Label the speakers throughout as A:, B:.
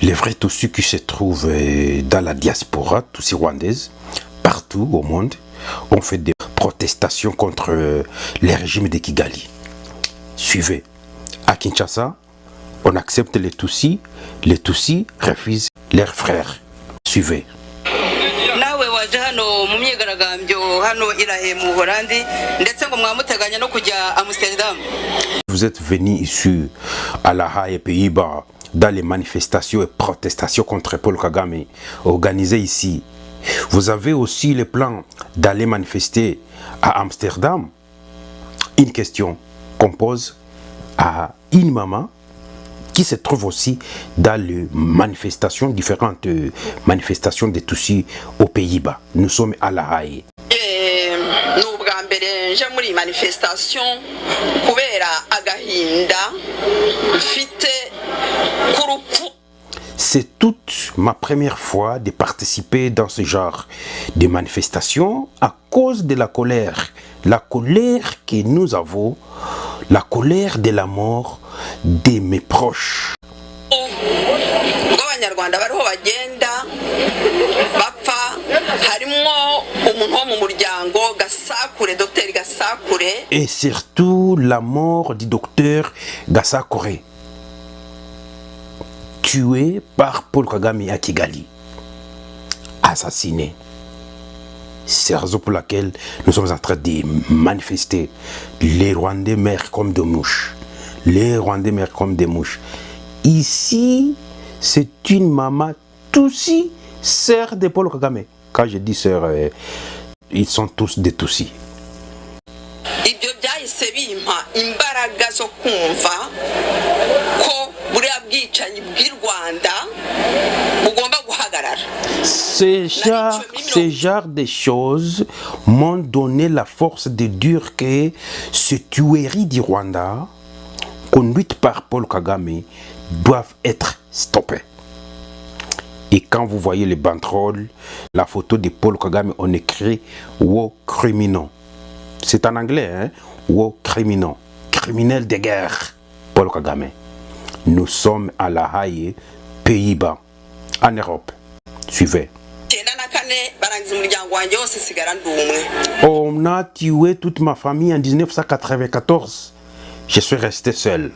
A: Les vrais Tutsis qui se trouvent dans la diaspora, Tutsis rwandaise, partout au monde, ont fait des protestations contre le régime de Kigali. Suivez. À Kinshasa, on accepte les Tutsis refusent leurs frères. Suivez. Vous êtes venu ici à La Haye et Pays-Bas dans les manifestations et protestations contre Paul Kagame organisées ici. Vous avez aussi le plan d'aller manifester à Amsterdam. Une question qu'on pose à une maman qui se trouve aussi dans les manifestations, différentes manifestations des Tutsis aux Pays-Bas. Nous sommes à La Haye. C'est toute ma première fois de participer dans ce genre de manifestation à cause de la colère que nous avons, la colère de la mort de mes proches. Et surtout la mort du docteur Gasakure, tué par Paul Kagame à Kigali, assassiné. C'est la raison pour laquelle nous sommes en train de manifester. Les Rwandais meurent comme des mouches. Les Rwandais meurent comme des mouches. Ici, c'est une maman Tutsi, sœur de Paul Kagame. Quand je dis sœur, ils sont tous des Tutsis. Ces genres de choses m'ont donné la force de dire que ce tuerie du Rwanda, conduite par Paul Kagame, doivent être stoppées. Et quand vous voyez les banderoles, la photo de Paul Kagame, on écrit « War criminal ». C'est en anglais, hein? « War criminal », criminel de guerre, Paul Kagame. Nous sommes à La Haye, Pays-Bas, en Europe. Suivez. On a tué toute ma famille en 1994. Je suis resté seul.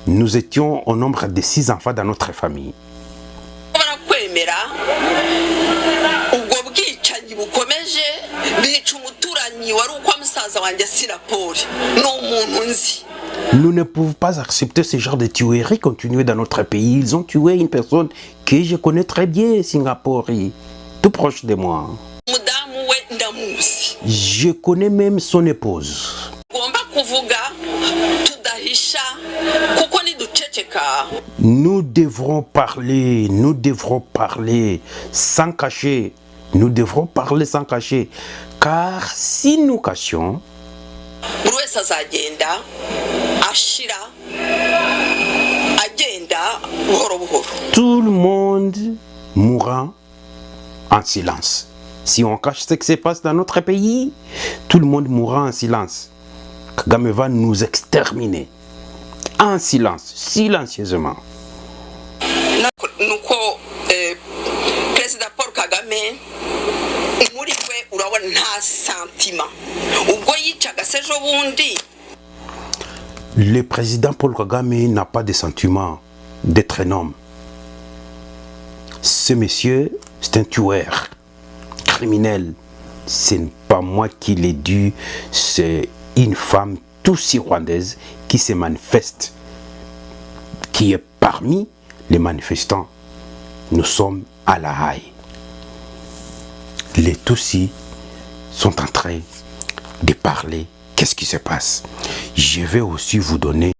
A: Nous étions au nombre de 6 enfants dans notre famille. Nous ne pouvons pas accepter ce genre de tuerie continuer dans notre pays. Ils ont tué une personne que je connais très bien, Singapour, tout proche de moi. Je connais même son épouse. Nous devrons parler sans cacher. Nous devrons parler sans cacher. Car si nous cachions, tout le monde mourra en silence. Si on cache ce qui se passe dans notre pays, tout le monde mourra en silence. Kagame va nous exterminer. En silence, silencieusement. Le président Paul Kagame n'a pas de sentiment d'être un homme. Ce monsieur, c'est un tueur, criminel. Ce n'est pas moi qui l'ai dit, c'est une femme Tutsi rwandaise qui se manifeste, qui est parmi les manifestants. Nous sommes à La Haye. Les Tutsis sont en train de parler. Qu'est-ce qui se passe? Je vais aussi vous donner